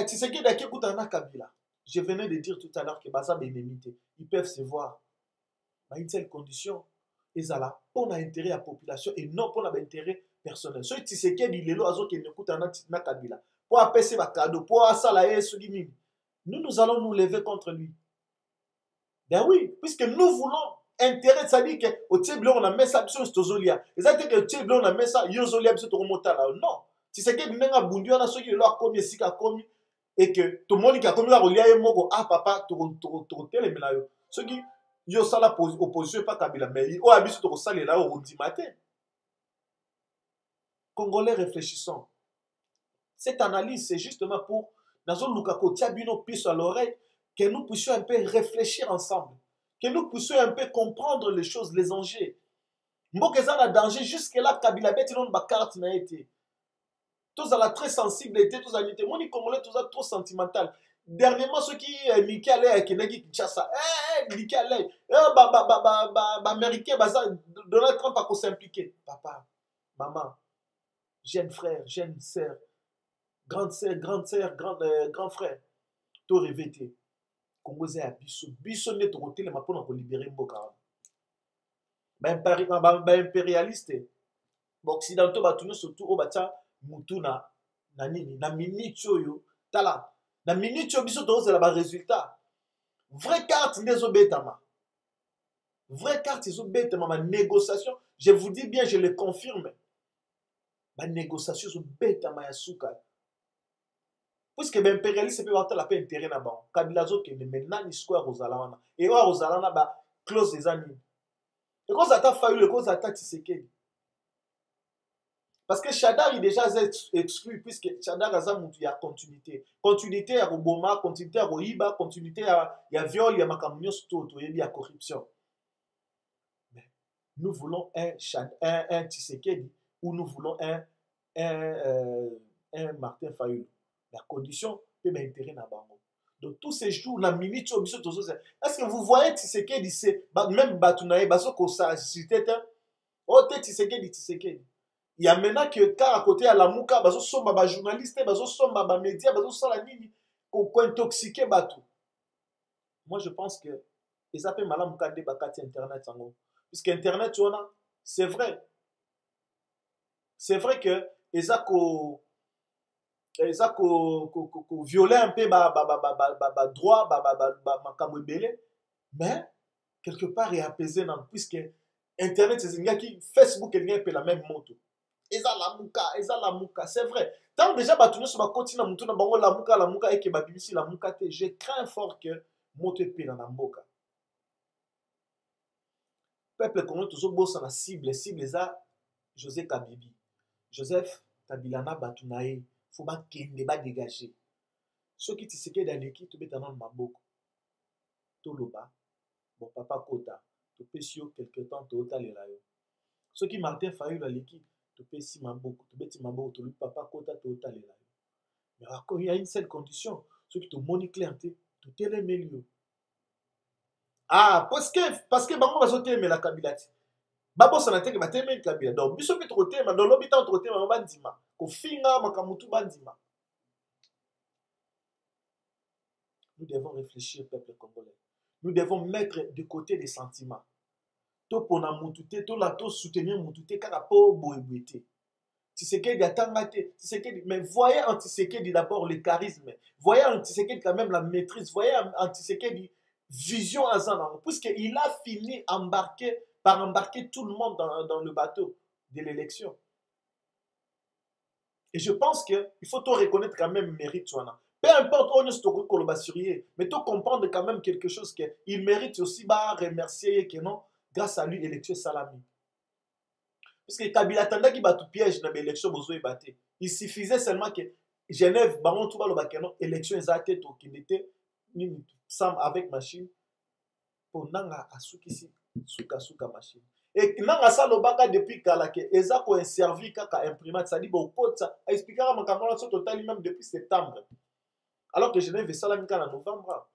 Tshisekedi a écouté Kabila. Je venais de dire tout à l'heure que Baza Bénémité, ils peuvent se voir. Dans une telle condition, ils ont là pour l'intérêt à la population et non pour l'intérêt personnel. Ceux qui Tshisekedi, ils ont qui écoutent Kabila. Pour appeler ses cadeaux, pour assalayer ce qui nous allons nous lever contre lui. Ben oui, puisque nous voulons intérêt, ça dit que au Tchéblo on a mis ça sur Stozolia. Et ça dit que au Tchéblo on a mis ça, Yozolia, sur Toromota là. Non. Si c'est que nous avons bundu, on a ceux qui l'ont commis, si qu'a commis, et que tout le monde qui a commis la relia et moko, ah papa, tu les mélayo. Ceux qui, yo ça la opposition, pas Kabila, mais oh, habite sur ça les là au dit matin. Congolais réfléchissons. Cette analyse, c'est justement pour Nazo Lukako Tiabino pisse à l'oreille, que nous puissions un peu réfléchir ensemble, que nous puissions un peu comprendre les choses, les enjeux. Mbokezan a danger, jusque-là, Kabila Beti non ba carte n'a été. Tous à la très sensibilité, tous à l'ité. Moni Congolais, tous à trop sentimental. Dernièrement, ceux qui Niki Alé, qui n'a dit Tchassa, Niki Alé, Américain, Donald Trump a s'impliquer. Papa, maman, jeune frère, jeune sœur, grande sœur, grand frère, tout revêté. Congo a biso net côté le mapona pour libérer Mboka. Impérialiste. Occidentaux batunu surtout au bacha mutuna na nini na minute yo tala na minute yo biso to la ba résultat. Vraie carte ndezo betama. Vraie carte izo betama ma négociation, je vous dis bien, je le confirme. Ma négociation zo betama ya suka. puisque l'impérialiste peut avoir la paix intérêt là-bas. Kabila zo kende maintenant isko ya kozala wana. Et oya kozala na ba clause des années. Et quand ça t'a fallu le cause attaque Tshisekedi. Parce que Chadar il est déjà exclu puisque Chadar a mutu ya continuité. Continuité ya Roboma, continuité ya Roiba, continuité ya viol, ya makamunyo stoto, ya corruption. Mais nous voulons un Tshisekedi ou nous voulons un Martin Fayulu. La condition peut m'intéresser dans bango. Donc tous ces jours, la minute est-ce que vous voyez Tshisekedi c'est même Batunaye Basoko ça c'était oh Tshisekedi Tshisekedi. Il y a maintenant que car à côté à la Mouka bazo somba ba journaliste bazo somba ba média bazo sala nini ko intoxiquer batu. Moi je pense que ils appellent malam kande bakati internet sango. Puisque internet tu vois c'est vrai. C'est vrai que ezako violer un peu droit makambo ebele mais quelque part et apaiser non puisque internet c'est un qui Facebook et un peu la même moto. Eza la muka, c'est vrai. Tant déjà batunu sur ma continent mutu na bango la muka et que babimisi la muka te, je crains fort que moto pe na mboka. Peuple congolais toujours bossa na cible eza Joseph Kabibi. Joseph Kabila na batunaye, faut ba kende ba dégager. Ceux qui Tshisekedi aleki to beta na maboko. To loba. Bon papa kota, to pesio quelque temps to otalela yo. Ceux qui Martin Fayulu aleki to pesi maboko, to beti maboko to lui papa kota to otalela yo. Mais encore il y a une seule condition, ceux qui te moni clarté, to telemeli yo. Ah, parce que bango ba sote mais la Kabilati. Babo sanateke ba telemeli Kabila. Donc biso pe troté ma dans l'hôpital troté ma bandima. Ko finga makamutu bandima. Nous devons réfléchir peuple congolais. Nous devons mettre de côté les sentiments. To pona mutute to la to soutenir mutute kaka po boebete. Tshisekedi atangate, Tshisekedi mais voyez en Tshisekedi d'abord le charisme. Voyez en Tshisekedi quand même la maîtrise. Voyez en Tshisekedi vision à Zanang puisqu'il a fini par embarquer tout le monde dans le bateau de l'élection. Et je pense qu'il faut tout reconnaître quand même mérite Touana. Peu importe où nous sommes colobasurier, mais tout comprendre quand même quelque chose qu'il mérite aussi bah remercier que non grâce à lui élection Salami. Puisque Kabila tandaki batu piège dans l'élection bozo batté. Il suffisait seulement que Genève baron tout balo bakeno élection ezate to qui était ni sam avec machine pour nanga asukisi suka machine. Et nanga sa lobaka depuis kala ke eza ko servi kaka imprimante ça dit bo kotsa expliquera makambo so total même depuis septembre. Alors que Genève Salami en novembre.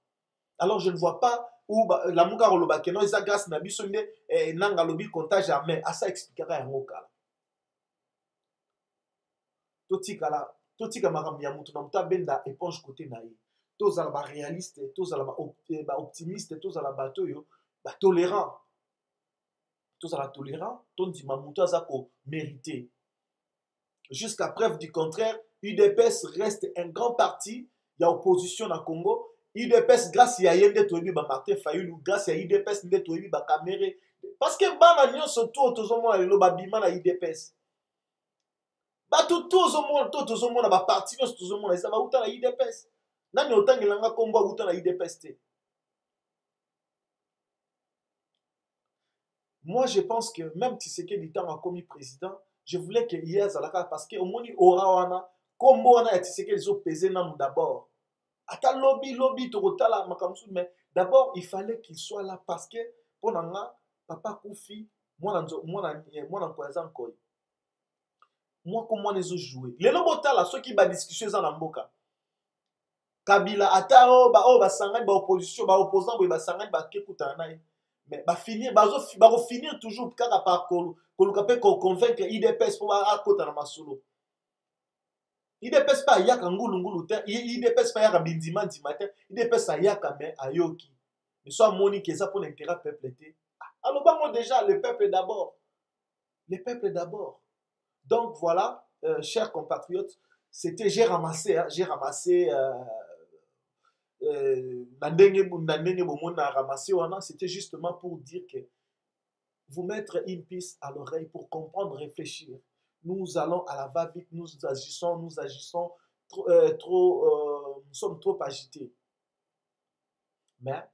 Alors je ne vois pas où la muka rolobake non eza grâce na biso nde nanga lobi comptage jamais à ça expliquera yango kala. Totika makambo ya mutu na muta benda éponge côté na ye. Tozala ba réaliste, tozala ba optimiste, tozala bato yo ba tolérant. Tozala tolérant, tondima mutu azako mérité. Jusqu'à preuve du contraire, UDPS reste un grand parti, il y a opposition na Congo. UDPS grâce à Yende Toyebi ba Martin Fayulu, grâce à UDPS Nde Toyebi ba Kamere. Parce que bana nyonso tout tozomona lelo ba bima na UDPS. Ba tout tozomona ba parti nyonso tozomona ça ba uta na UDPS. Nani otangelanga kombo uta na UDPS te. Moi je pense que même Tshisekedi tant a commis président, je voulais que hier Zalaka parce que au moni ora wana kombo wana ya Tshisekedi zo peser namu d'abord. Ata lobby tokotala makamsu mais d'abord il fallait qu'il soit là parce que pour nanga papa Koufi mwana nkoyaza nkoyi. Moi comment les autres jouer. Les lobotala ceux qui ba discussion za na mboka. Kabila ata ba sangani ba opposition ba opposant ba sangani ba kekuta na ye. Mais ba finir finir toujours kaka par koluka pe ko convaincre IDPS pour akota na masolo. IDPS pas yaka ngulu te, IDPS pas yaka bindima ndima te, IDPS yaka mais ayoki. Mais soit moni que ça pour l'intérêt peuple te. Alors bah moi déjà le peuple d'abord. Le peuple d'abord. Donc voilà, chers compatriotes, c'était j'ai ramassé c'était justement pour dire que vous mettre une piste à l'oreille pour comprendre, réfléchir. Nous allons à la va-vite, nous agissons trop Nous sommes trop agités. Mais,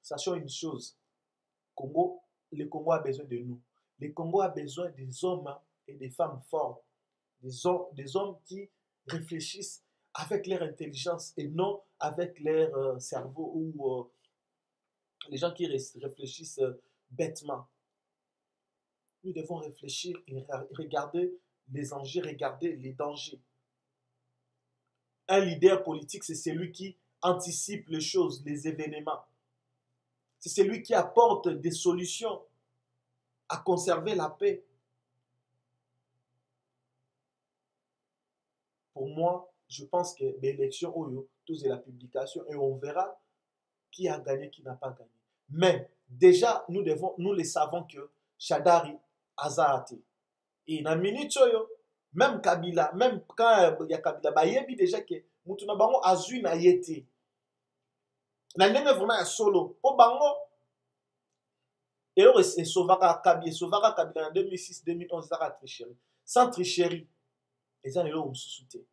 sachons une chose, Congo, le Congo a besoin de nous. Le Congo a besoin des hommes et des femmes forts, des hommes qui réfléchissent avec leur intelligence et non avec leur cerveau ou les gens qui réfléchissent bêtement. Nous devons réfléchir et regarder les enjeux, regarder les dangers. Un leader politique, c'est celui qui anticipe les choses, les événements. C'est celui qui apporte des solutions à conserver la paix. Pour moi, je pense que l'élection, tous et la publication, et on verra qui a gagné, qui n'a pas gagné. Mais déjà, nous le savons que Shadari a été. Et dans la minute, même Kabila, même quand il y a Kabila, il y a déjà que Moutouna Bango a zui na yete. Na ndenge vraiment ya solo. Pour Bango, et alors c'est Sovaka Kabila en 2006-2011, ça a tricherie. Sans tricherie, les gens ont sous-souté.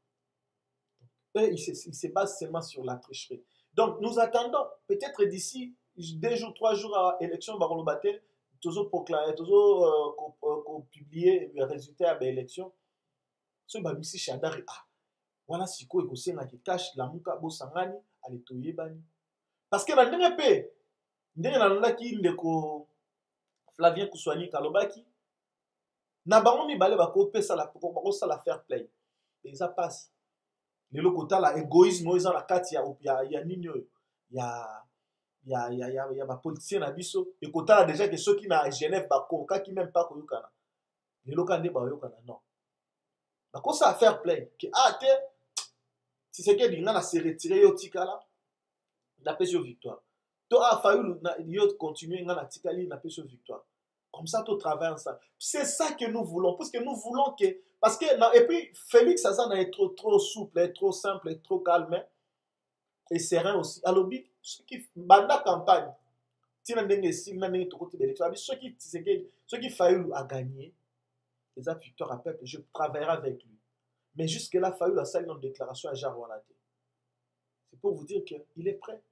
Ils se basent seulement sur la tricherie. Donc nous attendons, peut-être d'ici 2 jours, 3 jours à l'élection, Barolobaté, toujours proclamé, toujours publié le résultat de l'élection. Ce qui est Shadari, voilà si quoi il y a qui cache la muka bosangani à l'étoyer bani. Parce que dans le pays, dans le qui ndeko Flavien Kouswani Kalobaki, na bango mi balé bako pesa la fair play. Et ça passe. Les locaux là égoïsme ils ont la carte ya nini ya ba politicien na biso et kota déjà que ceux qui na Genève bako qui même pas koyokana. Les locaux ne ba yokana non. Bako ça fair play que te si c'est que dinga na se retirer yo tikala na pese victoire. To a fallu yo continuer nga na tikali na pese victoire. Comme ça, tout travaille ensemble. C'est ça que nous voulons. Parce que nous voulons que. Parce que. Et puis, Félix Azan est trop souple, est trop simple, est trop calme. Et serein aussi. Alors, ceux qui. Banda campagne. Ceux qui Fayoulou a gagné. Les victoires à peuple. Je travaillerai avec lui. Mais jusque-là, Fayoulou a salué une déclaration à Jarwanate. C'est pour vous dire qu'il est prêt.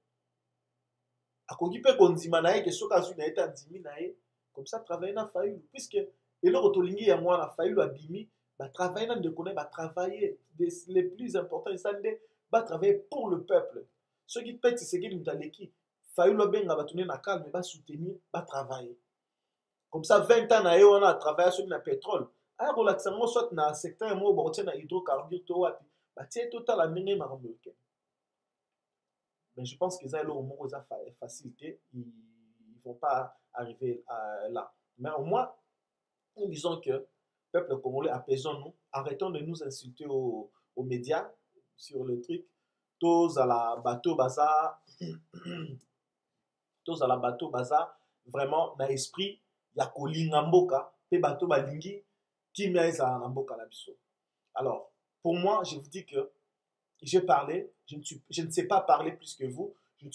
A Kogipe Kondimanae, que ce cas où il a été Andiminae. Comme ça, travailler dans Fayoulou. Puisque, et là, Otolingi et moi, la Fayoulou a bimi, travailler dans le Déconé, travailler. Les plus importants, ils sont travailler pour le peuple. Ceux qui pètent, c'est qui nous qui Fayoulou a bien tourner dans calme, va soutenir, va travailler. Comme ça, 20 ans, on a travaillé sur le pétrole. Alors, relaxement, soit dans un secteur, moi, on tient hydrocarbures, tiens, total, la mine, mais je pense que ça, au moins, ça facilité. Ils ne vont pas arriver là. Mais au moins, nous disons que, peuple congolais, apaisons-nous, arrêtons de nous insulter aux médias sur le truc. Tous à la bateau bazar, tous à la bateau bazar, vraiment, dans l'esprit, il y a Kolinga Mboka, pe bateau balingi, qui met à Mboka la biso. Alors, pour moi, je vous dis que j'ai parlé, je ne sais pas parler plus que vous, je ne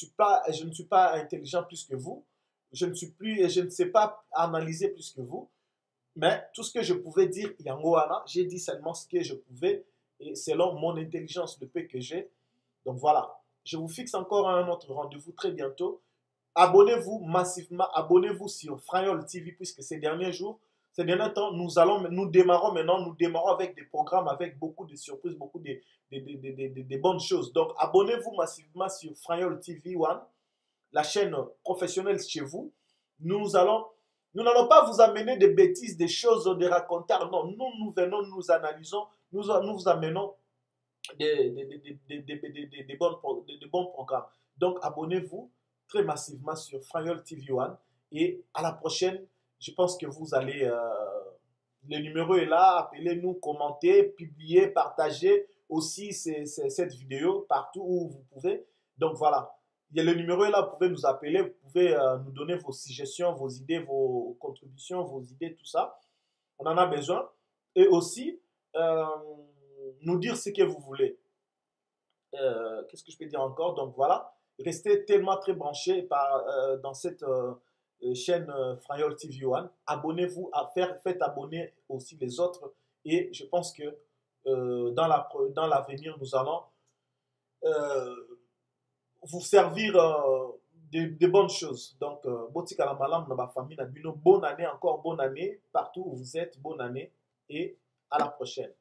suis pas intelligent plus que vous, je ne sais pas analyser plus que vous, mais tout ce que je pouvais dire, Yangoana, j'ai dit seulement ce que je pouvais, et selon mon intelligence, le peu que j'ai. Donc voilà, je vous fixe encore un autre rendez-vous très bientôt. Abonnez-vous massivement, abonnez-vous sur Frayol TV, puisque ces derniers temps, nous démarrons avec des programmes, avec beaucoup de surprises, beaucoup de bonnes choses. Donc, abonnez-vous massivement sur Frayol TV One, la chaîne professionnelle chez vous. Nous n'allons pas vous amener des bêtises, des choses, des racontars. Non, nous venons, nous analysons, nous vous amenons des bons programmes. Donc, abonnez-vous très massivement sur Frayol TV One. Et à la prochaine, je pense que vous allez... le numéro est là, appelez-nous, commentez, publiez, partagez aussi cette vidéo partout où vous pouvez. Donc voilà, le numéro est là, vous pouvez nous appeler, vous pouvez nous donner vos suggestions, vos idées, vos contributions, vos idées, tout ça. On en a besoin. Et aussi, nous dire ce que vous voulez. Qu'est-ce que je peux dire encore? Donc voilà, restez tellement très branchés dans cette chaîne Frayol TV One. Abonnez-vous, faites abonner aussi les autres. Et je pense que dans l'avenir, nous allons euh, vous servir de bonnes choses. Donc, Botika la malam na ba famille na bino, bonne année, encore bonne année, partout où vous êtes, bonne année et à la prochaine.